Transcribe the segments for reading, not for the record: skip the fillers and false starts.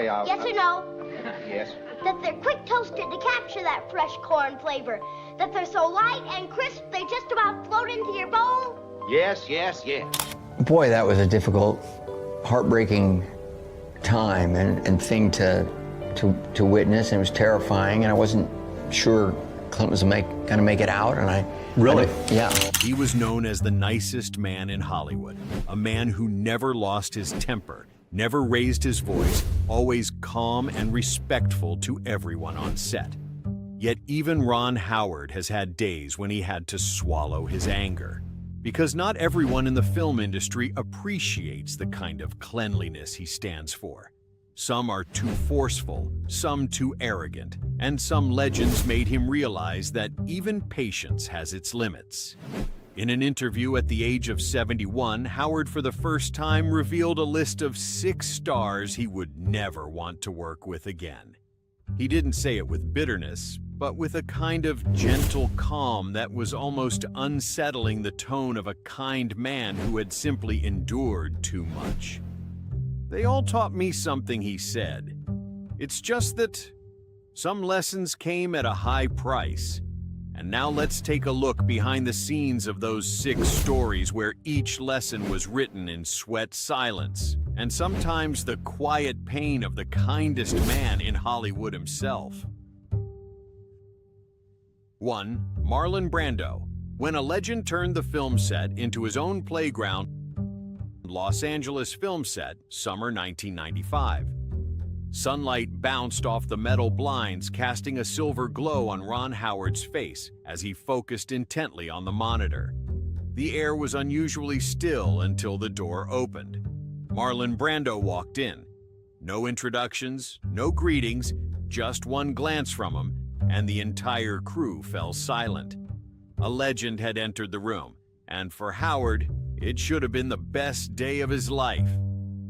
way out. Yes or no? Yes. That they're quick toasted to capture that fresh corn flavor. That they're so light and crisp they just about float into your bowl. Yes, yes, yes. Boy, that was a difficult, heartbreaking time and thing to witness, and it was terrifying, and I wasn't sure Clint was gonna make it out, and I... Really? Yeah. He was known as the nicest man in Hollywood, a man who never lost his temper, never raised his voice, always calm and respectful to everyone on set. Yet even Ron Howard has had days when he had to swallow his anger. Because not everyone in the film industry appreciates the kind of cleanliness he stands for. Some are too forceful, some too arrogant, and some legends made him realize that even patience has its limits. In an interview at the age of 71, Howard for the first time revealed a list of 6 stars he would never want to work with again. He didn't say it with bitterness, but with a kind of gentle calm that was almost unsettling the tone of a kind man who had simply endured too much. They all taught me something, he said. It's just that some lessons came at a high price. And now let's take a look behind the scenes of those 6 stories where each lesson was written in sweat silence, and sometimes the quiet pain of the kindest man in Hollywood himself. 1. Marlon Brando. When a legend turned the film set into his own playground, Los Angeles film set, summer 1995. Sunlight bounced off the metal blinds, casting a silver glow on Ron Howard's face as he focused intently on the monitor. The air was unusually still until the door opened. Marlon Brando walked in. No introductions, no greetings, just one glance from him, and the entire crew fell silent. A legend had entered the room, and for Howard, it should have been the best day of his life.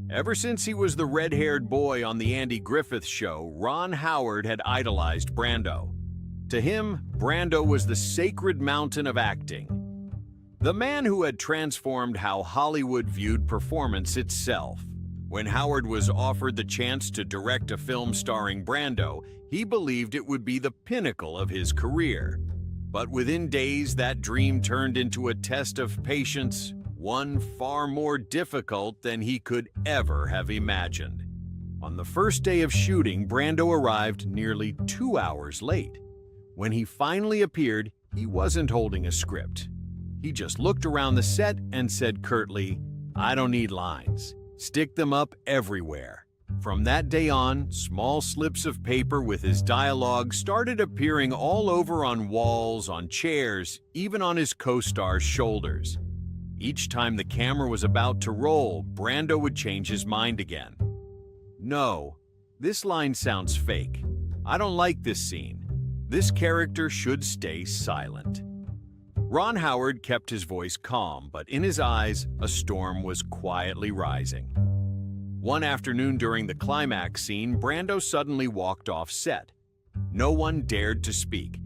Ever since he was the red-haired boy on the Andy Griffith Show, Ron Howard had idolized Brando. To him, Brando was the sacred mountain of acting. The man who had transformed how Hollywood viewed performance itself. When Howard was offered the chance to direct a film starring Brando, he believed it would be the pinnacle of his career. But within days, that dream turned into a test of patience, one far more difficult than he could ever have imagined. On the first day of shooting, Brando arrived nearly 2 hours late. When he finally appeared, he wasn't holding a script. He just looked around the set and said curtly, "I don't need lines. Stick them up everywhere." From that day on, small slips of paper with his dialogue started appearing all over on walls, on chairs, even on his co-star's shoulders. Each time the camera was about to roll, Brando would change his mind again. "No, this line sounds fake. I don't like this scene. This character should stay silent." Ron Howard kept his voice calm, but in his eyes, a storm was quietly rising. One afternoon during the climax scene, Brando suddenly walked off set. No one dared to speak.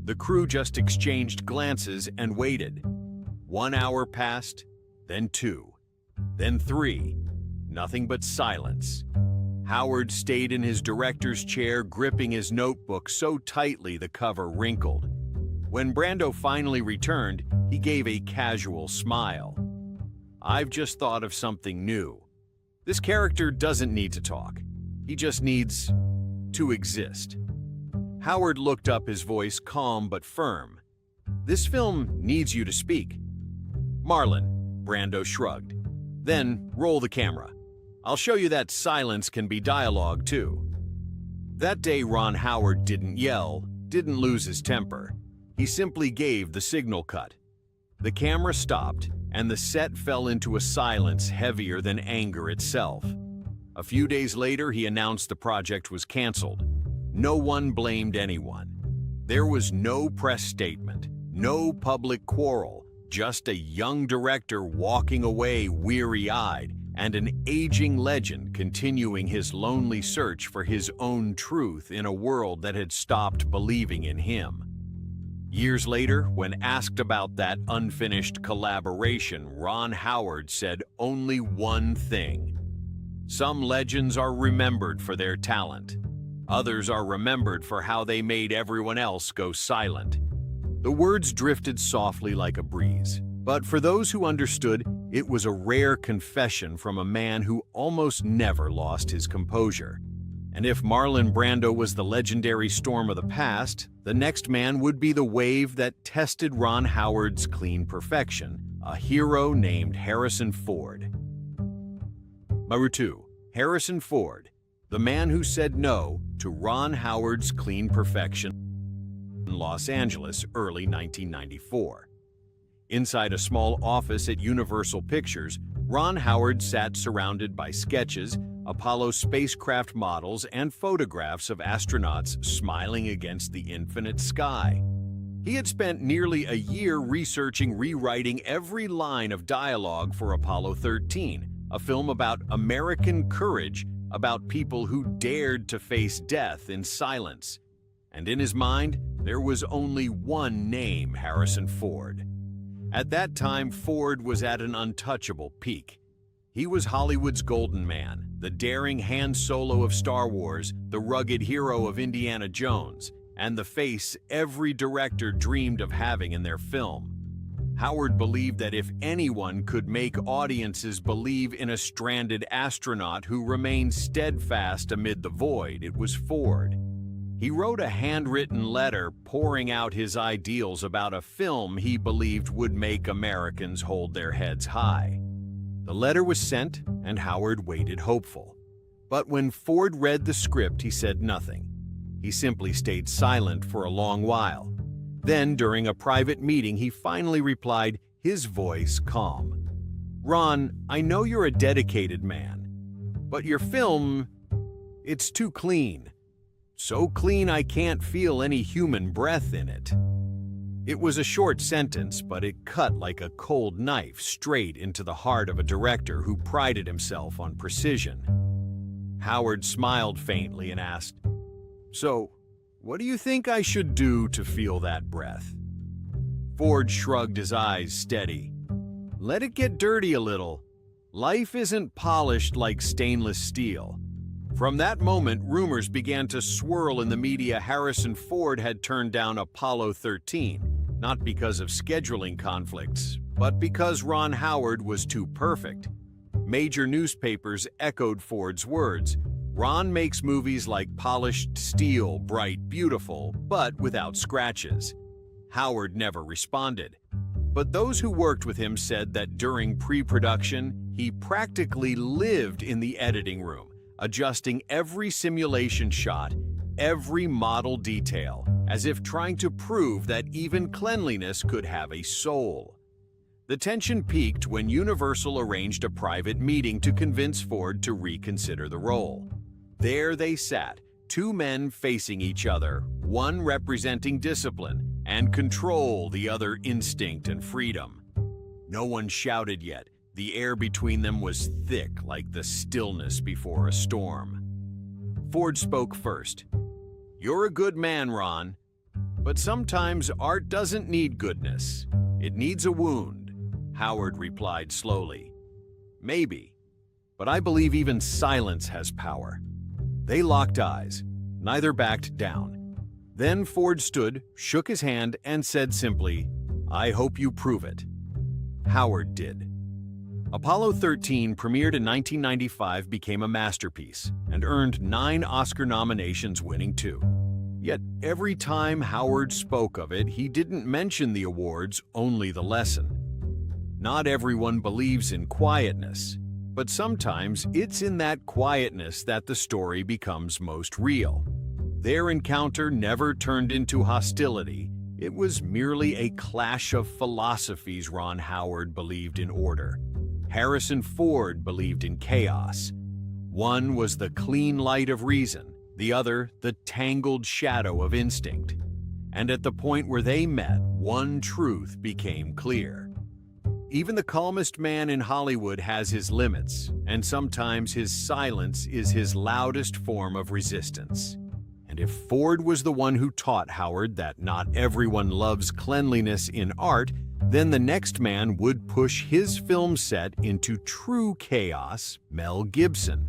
The crew just exchanged glances and waited. 1 hour passed, then 2, then 3. Nothing but silence. Howard stayed in his director's chair, gripping his notebook so tightly the cover wrinkled. When Brando finally returned, he gave a casual smile. "I've just thought of something new. This character doesn't need to talk. He just needs to exist." Howard looked up, his voice calm but firm. "This film needs you to speak." "Marlon," Brando shrugged. "Then roll the camera. I'll show you that silence can be dialogue too." That day, Ron Howard didn't yell, didn't lose his temper. He simply gave the signal cut. The camera stopped, and the set fell into a silence heavier than anger itself. A few days later, he announced the project was canceled. No one blamed anyone. There was no press statement, no public quarrel, just a young director walking away weary-eyed, and an aging legend continuing his lonely search for his own truth in a world that had stopped believing in him. Years later, when asked about that unfinished collaboration, Ron Howard said only one thing: Some legends are remembered for their talent. Others are remembered for how they made everyone else go silent. The words drifted softly like a breeze, but for those who understood, it was a rare confession from a man who almost never lost his composure. And if Marlon Brando was the legendary storm of the past, the next man would be the wave that tested Ron Howard's clean perfection, a hero named Harrison Ford. Number 2. Harrison Ford, the man who said no to Ron Howard's clean perfection in Los Angeles, early 1994. Inside a small office at Universal Pictures, Ron Howard sat surrounded by sketches, Apollo spacecraft models, and photographs of astronauts smiling against the infinite sky. He had spent nearly a year researching, rewriting every line of dialogue for Apollo 13, a film about American courage, about people who dared to face death in silence. And in his mind, there was only one name: Harrison Ford. At that time, Ford was at an untouchable peak. He was Hollywood's golden man, the daring Han Solo of Star Wars, the rugged hero of Indiana Jones, and the face every director dreamed of having in their film. Howard believed that if anyone could make audiences believe in a stranded astronaut who remained steadfast amid the void, it was Ford. He wrote a handwritten letter pouring out his ideals about a film he believed would make Americans hold their heads high. The letter was sent, and Howard waited hopeful. But when Ford read the script, he said nothing. He simply stayed silent for a long while. Then, during a private meeting, he finally replied, his voice calm. "Ron, I know you're a dedicated man, but your film, it's too clean. So clean I can't feel any human breath in it." It was a short sentence, but it cut like a cold knife straight into the heart of a director who prided himself on precision. Howard smiled faintly and asked, "So, what do you think I should do to feel that breath?" Ford shrugged his eyes steady. "Let it get dirty a little. Life isn't polished like stainless steel." From that moment, rumors began to swirl in the media. Harrison Ford had turned down Apollo 13, not because of scheduling conflicts, but because Ron Howard was too perfect. Major newspapers echoed Ford's words. Ron makes movies like polished steel, bright, beautiful, but without scratches. Howard never responded. But those who worked with him said that during pre-production, he practically lived in the editing room, adjusting every simulation shot, every model detail, as if trying to prove that even cleanliness could have a soul. The tension peaked when Universal arranged a private meeting to convince Ford to reconsider the role. There they sat, two men facing each other, one representing discipline and control, the other instinct and freedom. No one shouted yet. The air between them was thick like the stillness before a storm. Ford spoke first. "You're a good man, Ron, but sometimes art doesn't need goodness. It needs a wound," Howard replied slowly. "Maybe, but I believe even silence has power." They locked eyes. Neither backed down. Then Ford stood, shook his hand, and said simply, "I hope you prove it." Howard did. Apollo 13, premiered in 1995, became a masterpiece and earned 9 Oscar nominations, winning 2. Yet every time Howard spoke of it, he didn't mention the awards, only the lesson. Not everyone believes in quietness, but sometimes it's in that quietness that the story becomes most real. Their encounter never turned into hostility. It was merely a clash of philosophies. Ron Howard believed in order. Harrison Ford believed in chaos. One was the clean light of reason, the other the tangled shadow of instinct. And at the point where they met, one truth became clear. Even the calmest man in Hollywood has his limits, and sometimes his silence is his loudest form of resistance. And if Ford was the one who taught Howard that not everyone loves cleanliness in art, then the next man would push his film set into true chaos: Mel Gibson.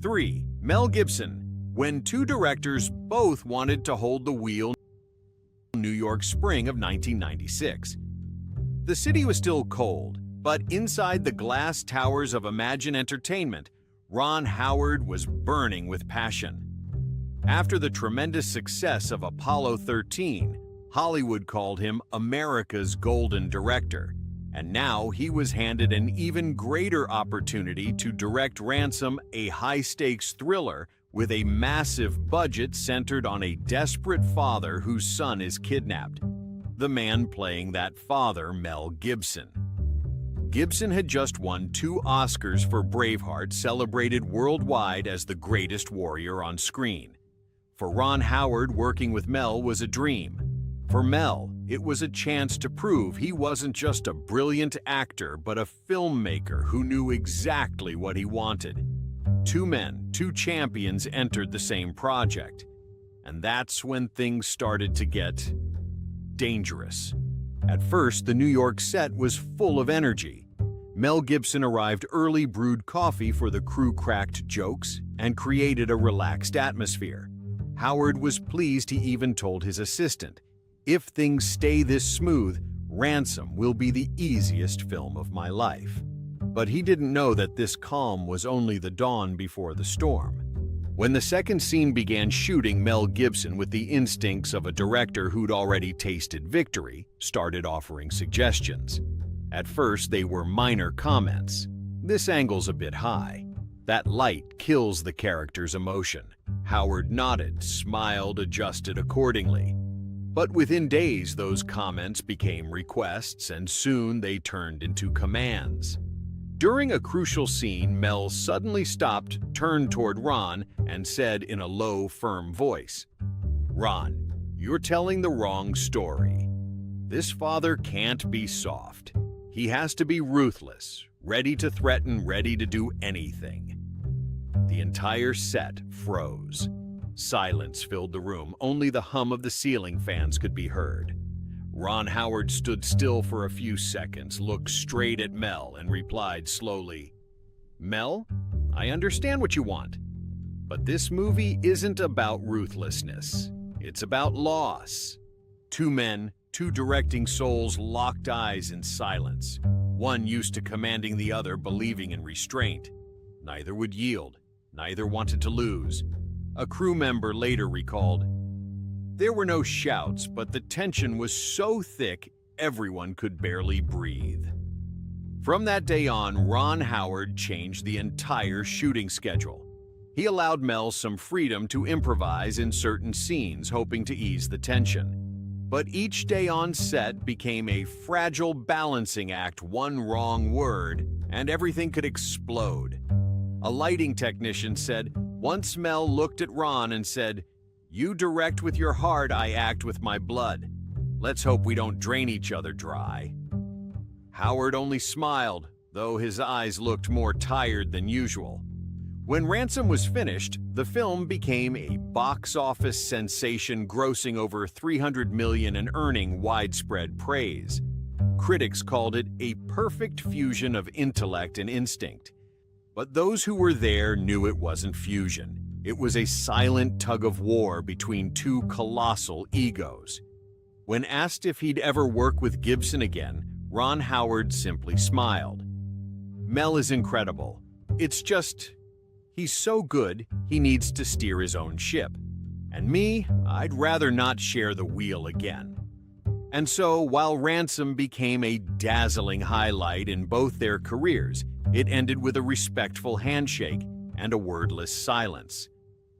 3. Mel Gibson, when two directors both wanted to hold the wheel. New York spring of 1996. The city was still cold, but inside the glass towers of Imagine Entertainment, Ron Howard was burning with passion. After the tremendous success of Apollo 13, Hollywood called him America's Golden Director, and now he was handed an even greater opportunity to direct Ransom, a high-stakes thriller with a massive budget centered on a desperate father whose son is kidnapped. The man playing that father, Mel Gibson. Gibson had just won 2 Oscars for Braveheart, celebrated worldwide as the greatest warrior on screen. For Ron Howard, working with Mel was a dream. For Mel, it was a chance to prove he wasn't just a brilliant actor, but a filmmaker who knew exactly what he wanted. 2 men, 2 champions entered the same project. And that's when things started to get dangerous. At first, the New York set was full of energy. Mel Gibson arrived early, brewed coffee for the crew, cracked jokes, and created a relaxed atmosphere. Howard was pleased. He even told his assistant, "If things stay this smooth, Ransom will be the easiest film of my life." But he didn't know that this calm was only the dawn before the storm. When the second scene began shooting, Mel Gibson, with the instincts of a director who'd already tasted victory, started offering suggestions. At first, they were minor comments. "This angle's a bit high. That light kills the character's emotion." Howard nodded, smiled, adjusted accordingly. But within days, those comments became requests, and soon they turned into commands. During a crucial scene, Mel suddenly stopped, turned toward Ron, and said in a low, firm voice, "Ron, you're telling the wrong story. This father can't be soft. He has to be ruthless, ready to threaten, ready to do anything." The entire set froze. Silence filled the room. Only the hum of the ceiling fans could be heard. Ron Howard stood still for a few seconds, looked straight at Mel, and replied slowly, "Mel, I understand what you want, but this movie isn't about ruthlessness. It's about loss." 2 men, 2 directing souls locked eyes in silence. One used to commanding, the other believing in restraint. Neither would yield. Neither wanted to lose. A crew member later recalled, "There were no shouts, but the tension was so thick everyone could barely breathe." From that day on, Ron Howard changed the entire shooting schedule. He allowed Mel some freedom to improvise in certain scenes, hoping to ease the tension. But each day on set became a fragile balancing act. One wrong word, and everything could explode. A lighting technician said, once Mel looked at Ron and said, "You direct with your heart, I act with my blood. Let's hope we don't drain each other dry." Howard only smiled, though his eyes looked more tired than usual. When Ransom was finished, the film became a box office sensation, grossing over $300 million and earning widespread praise. Critics called it a perfect fusion of intellect and instinct. But those who were there knew it wasn't fusion. It was a silent tug-of-war between 2 colossal egos. When asked if he'd ever work with Gibson again, Ron Howard simply smiled. "Mel is incredible. It's just, he's so good, he needs to steer his own ship. And me, I'd rather not share the wheel again." And so, while Ransom became a dazzling highlight in both their careers, it ended with a respectful handshake and a wordless silence.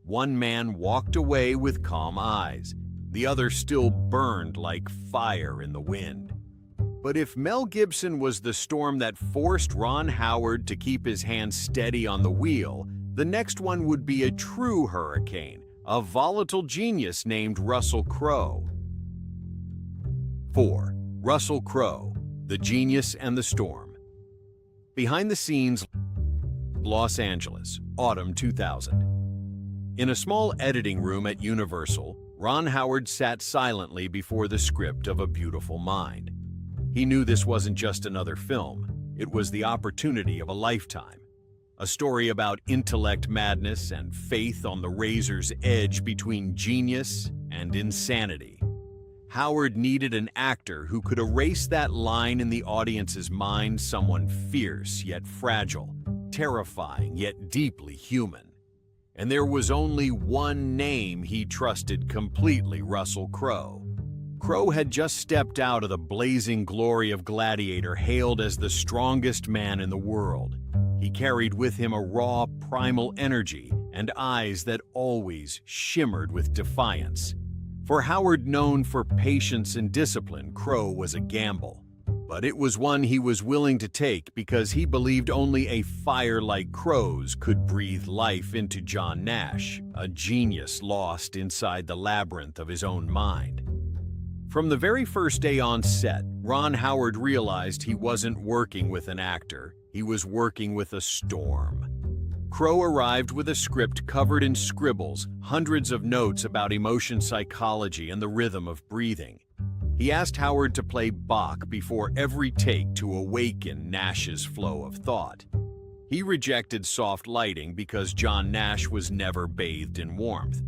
One man walked away with calm eyes. The other still burned like fire in the wind. But if Mel Gibson was the storm that forced Ron Howard to keep his hands steady on the wheel, the next one would be a true hurricane, a volatile genius named Russell Crowe. 4. Russell Crowe, The Genius and the Storm. Behind the scenes, Los Angeles, autumn 2000. In a small editing room at Universal, Ron Howard sat silently before the script of A Beautiful Mind. He knew this wasn't just another film, it was the opportunity of a lifetime. a story about intellect madness and faith on the razor's edge between genius and insanity. Howard needed an actor who could erase that line in the audience's mind, someone fierce yet fragile, terrifying yet deeply human. And there was only one name he trusted completely: Russell Crowe. Crowe had just stepped out of the blazing glory of Gladiator, hailed as the strongest man in the world. He carried with him a raw, primal energy and eyes that always shimmered with defiance. For Howard, known for patience and discipline, Crowe was a gamble. But it was one he was willing to take because he believed only a fire like Crowe's could breathe life into John Nash, a genius lost inside the labyrinth of his own mind. From the very first day on set, Ron Howard realized he wasn't working with an actor, he was working with a storm. Crowe arrived with a script covered in scribbles, hundreds of notes about emotion psychology and the rhythm of breathing. He asked Howard to play Bach before every take to awaken Nash's flow of thought. He rejected soft lighting because John Nash was never bathed in warmth.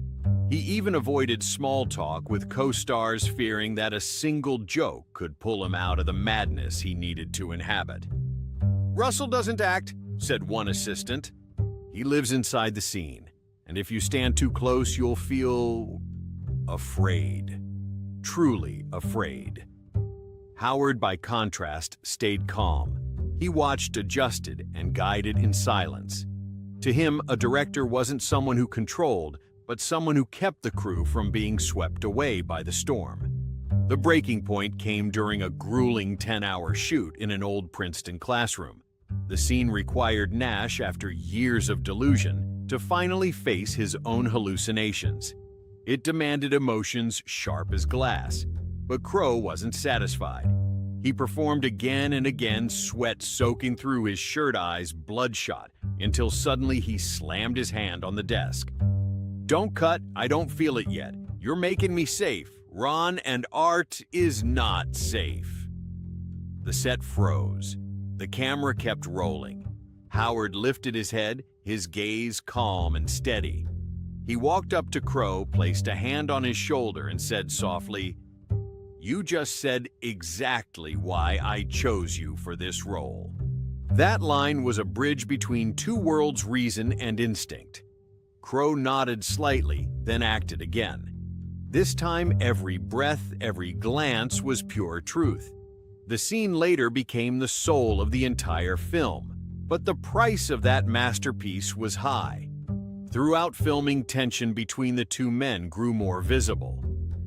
He even avoided small talk with co-stars, fearing that a single joke could pull him out of the madness he needed to inhabit. "Russell doesn't act," said one assistant. "He lives inside the scene, and if you stand too close, you'll feel afraid. Truly afraid." Howard, by contrast, stayed calm. He watched, adjusted, and guided in silence. To him, a director wasn't someone who controlled, but someone who kept the crew from being swept away by the storm. The breaking point came during a grueling 10-hour shoot in an old Princeton classroom. The scene required Nash, after years of delusion, to finally face his own hallucinations. It demanded emotions sharp as glass, but Crowe wasn't satisfied. He performed again and again, sweat soaking through his shirt, eyes bloodshot, until suddenly he slammed his hand on the desk. "Don't cut, I don't feel it yet. You're making me safe. Ron, and art is not safe." The set froze. The camera kept rolling. Howard lifted his head, his gaze calm and steady. He walked up to Crowe, placed a hand on his shoulder, and said softly, "You just said exactly why I chose you for this role." That line was a bridge between two worlds, reason and instinct. Crowe nodded slightly, then acted again. This time, every breath, every glance was pure truth. The scene later became the soul of the entire film, but the price of that masterpiece was high. Throughout filming, tension between the two men grew more visible.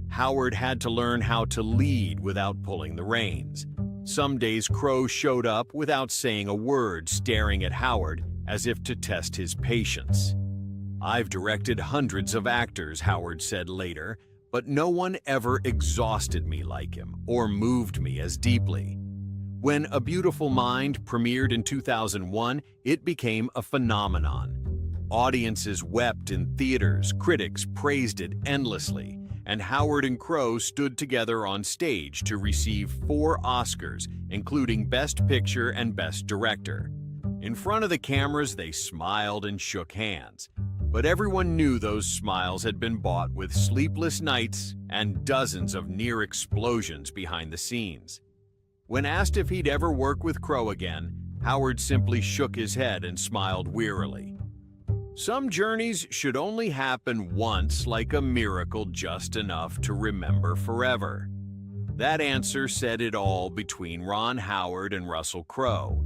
Howard had to learn how to lead without pulling the reins. Some days Crowe showed up without saying a word, staring at Howard as if to test his patience. "I've directed hundreds of actors," Howard said later, "but no one ever exhausted me like him or moved me as deeply." When A Beautiful Mind premiered in 2001, it became a phenomenon. Audiences wept in theaters, critics praised it endlessly, and Howard and Crowe stood together on stage to receive 4 Oscars, including Best Picture and Best Director. In front of the cameras, they smiled and shook hands. But everyone knew those smiles had been bought with sleepless nights and dozens of near explosions behind the scenes. When asked if he'd ever work with Crowe again, Howard simply shook his head and smiled wearily. "Some journeys should only happen once, like a miracle, just enough to remember forever." That answer said it all between Ron Howard and Russell Crowe.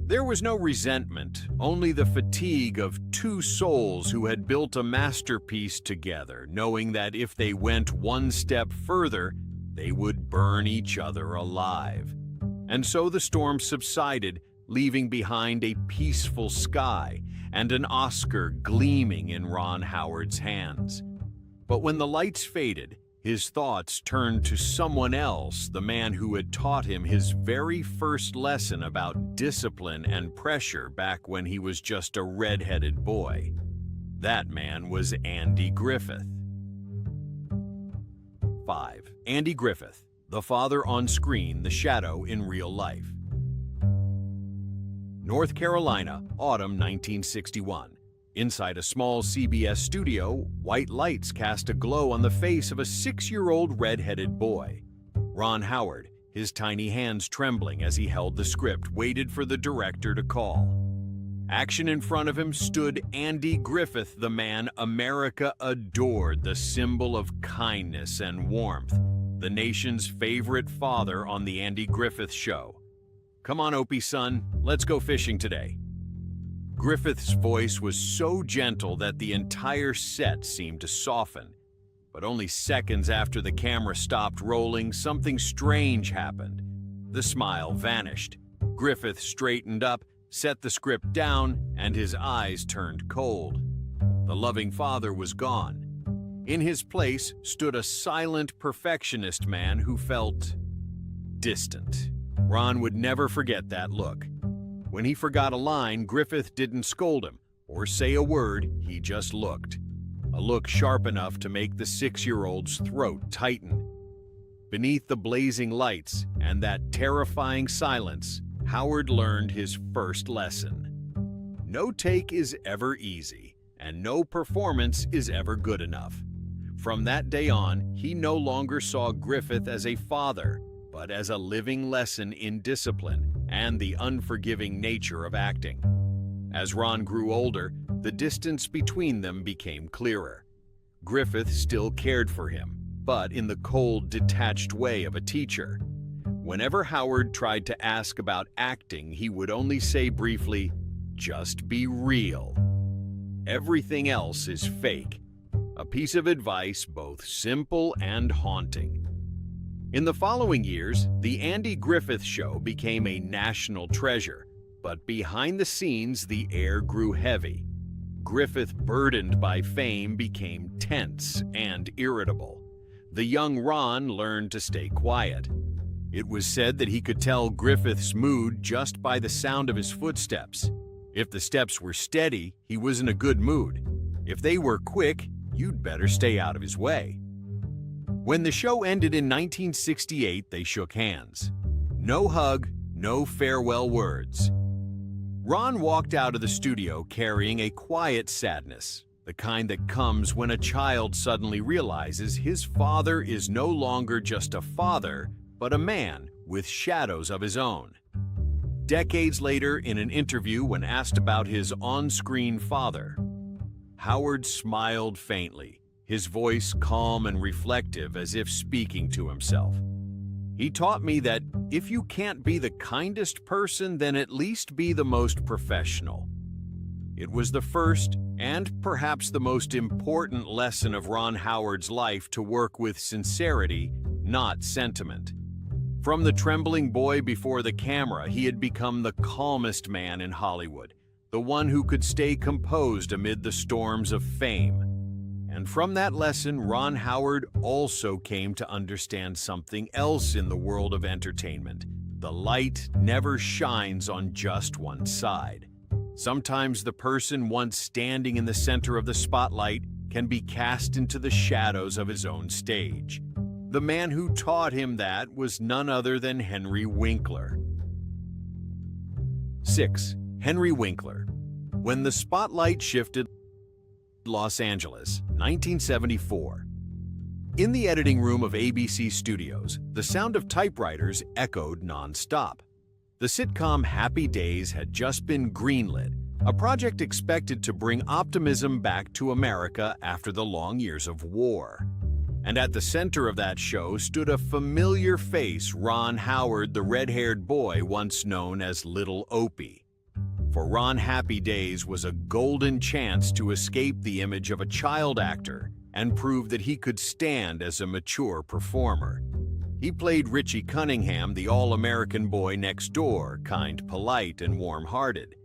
There was no resentment, only the fatigue of two souls who had built a masterpiece together, knowing that if they went one step further, they would burn each other alive. And so the storm subsided, leaving behind a peaceful sky and an Oscar gleaming in Ron Howard's hands. But when the lights faded, his thoughts turned to someone else, the man who had taught him his very first lesson about discipline and pressure back when he was just a red-headed boy. That man was Andy Griffith. 5. Andy Griffith, the father on screen, the shadow in real life. North Carolina, autumn 1961. Inside a small CBS studio, white lights cast a glow on the face of a 6-year-old red-headed boy. Ron Howard, his tiny hands trembling as he held the script, waited for the director to call. Action in front of him stood Andy Griffith, the man America adored, the symbol of kindness and warmth, the nation's favorite father on The Andy Griffith Show. "Come on, Opie, son, let's go fishing today." Griffith's voice was so gentle that the entire set seemed to soften. But only seconds after the camera stopped rolling, something strange happened. The smile vanished. Griffith straightened up, set the script down, and his eyes turned cold. The loving father was gone. In his place stood a silent perfectionist man who felt distant. Ron would never forget that look. When he forgot a line, Griffith didn't scold him or say a word, he just looked. A look sharp enough to make the 6-year-old's throat tighten. Beneath the blazing lights and that terrifying silence, Howard learned his first lesson. No take is ever easy, and no performance is ever good enough. From that day on, he no longer saw Griffith as a father, but as a living lesson in discipline and the unforgiving nature of acting. As Ron grew older, the distance between them became clearer. Griffith still cared for him, but in the cold, detached way of a teacher. Whenever Howard tried to ask about acting, he would only say briefly, "Just be real. Everything else is fake." A piece of advice both simple and haunting. In the following years, The Andy Griffith Show became a national treasure, but behind the scenes, the air grew heavy. Griffith, burdened by fame, became tense and irritable. The young Ron learned to stay quiet. It was said that he could tell Griffith's mood just by the sound of his footsteps. If the steps were steady, he was in a good mood. If they were quick, you'd better stay out of his way. When the show ended in 1968, they shook hands. No hug, no farewell words. Ron walked out of the studio carrying a quiet sadness, the kind that comes when a child suddenly realizes his father is no longer just a father, but a man with shadows of his own. Decades later, in an interview when asked about his on-screen father, Howard smiled faintly, his voice calm and reflective as if speaking to himself. "He taught me that if you can't be the kindest person, then at least be the most professional." It was the first and perhaps the most important lesson of Ron Howard's life, to work with sincerity, not sentiment. From the trembling boy before the camera, he had become the calmest man in Hollywood, the one who could stay composed amid the storms of fame. And from that lesson, Ron Howard also came to understand something else in the world of entertainment. The light never shines on just one side. Sometimes the person once standing in the center of the spotlight can be cast into the shadows of his own stage. The man who taught him that was none other than Henry Winkler. 6. Henry Winkler. When the spotlight shifted, Los Angeles, 1974. In the editing room of ABC Studios, the sound of typewriters echoed non-stop. The sitcom Happy Days had just been greenlit, a project expected to bring optimism back to America after the long years of war. And at the center of that show stood a familiar face, Ron Howard, the red-haired boy once known as Little Opie. For Ron, Happy Days was a golden chance to escape the image of a child actor and prove that he could stand as a mature performer. He played Richie Cunningham, the all-American boy next door, kind, polite, and warm-hearted.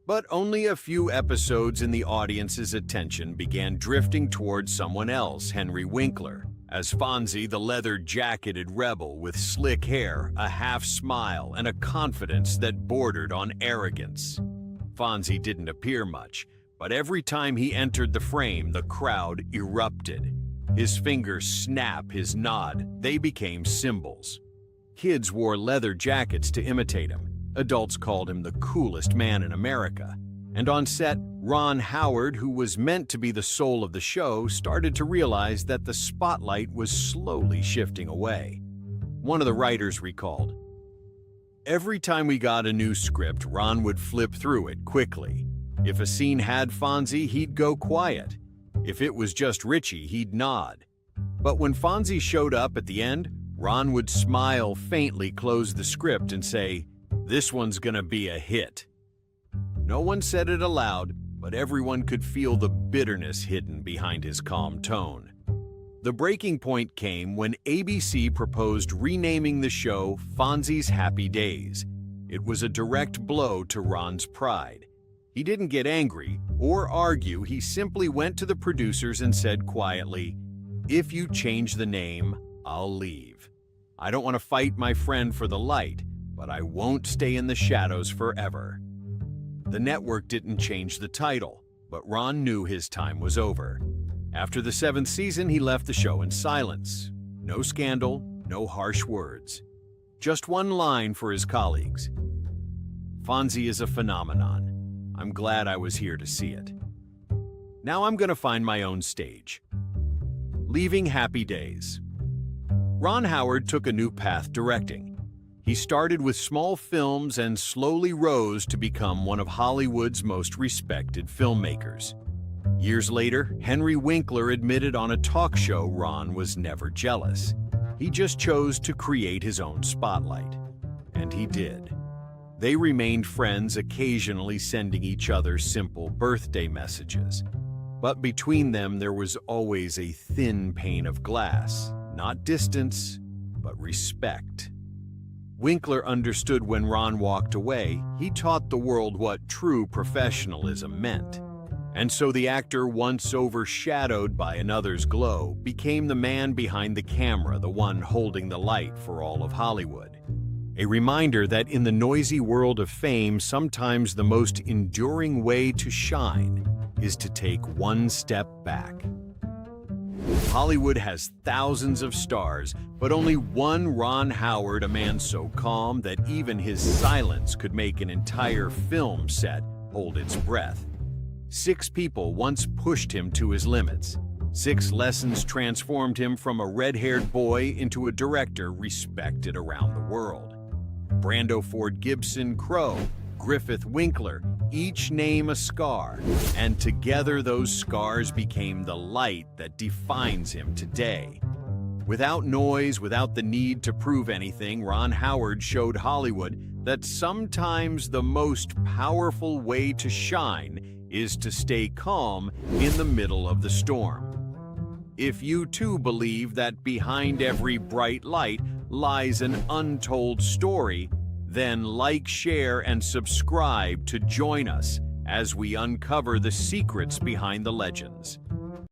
But only a few episodes and the audience's attention began drifting towards someone else, Henry Winkler, as Fonzie, the leather-jacketed rebel with slick hair, a half-smile, and a confidence that bordered on arrogance. Fonzie didn't appear much, but every time he entered the frame, the crowd erupted. His fingers snap, his nod, they became symbols. Kids wore leather jackets to imitate him. Adults called him the coolest man in America. And on set, Ron Howard, who was meant to be the soul of the show, started to realize that the spotlight was slowly shifting away. One of the writers recalled, "Every time we got a new script, Ron would flip through it quickly. If a scene had Fonzie, he'd go quiet. If it was just Richie, he'd nod. But when Fonzie showed up at the end, Ron would smile faintly, close the script, and say, 'This one's gonna be a hit.'" No one said it aloud, but everyone could feel the bitterness hidden behind his calm tone. The breaking point came when ABC proposed renaming the show Fonzie's Happy Days. It was a direct blow to Ron's pride. He didn't get angry or argue, he simply went to the producers and said quietly, "If you change the name, I'll leave. I don't want to fight my friend for the light, but I won't stay in the shadows forever." The network didn't change the title, but Ron knew his time was over. After the 7th season, he left the show in silence. No scandal, no harsh words. Just one line for his colleagues. "Fonzie is a phenomenon. I'm glad I was here to see it. Now I'm going to find my own stage." Leaving Happy Days. Ron Howard took a new path directing. He started with small films and slowly rose to become one of Hollywood's most respected filmmakers. Years later, Henry Winkler admitted on a talk show Ron was never jealous. He just chose to create his own spotlight. And he did. They remained friends, occasionally sending each other simple birthday messages. But between them, there was always a thin pane of glass. Not distance, but respect. Winkler understood when Ron walked away, he taught the world what true professionalism meant. And so the actor, once overshadowed by another's glow, became the man behind the camera, the one holding the light for all of Hollywood. A reminder that in the noisy world of fame, sometimes the most enduring way to shine is to take one step back. Hollywood has thousands of stars, but only one Ron Howard, a man so calm that even his silence could make an entire film set hold its breath. 6 people once pushed him to his limits. 6 lessons transformed him from a red-haired boy into a director respected around the world. Brando, Ford, Gibson, Crowe, Griffith, Winkler, each name a scar, and together those scars became the light that defines him today. Without noise, without the need to prove anything, Ron Howard showed Hollywood that sometimes the most powerful way to shine is to stay calm in the middle of the storm. If you too believe that behind every bright light lies an untold story, then like, share, and subscribe to join us as we uncover the secrets behind the legends.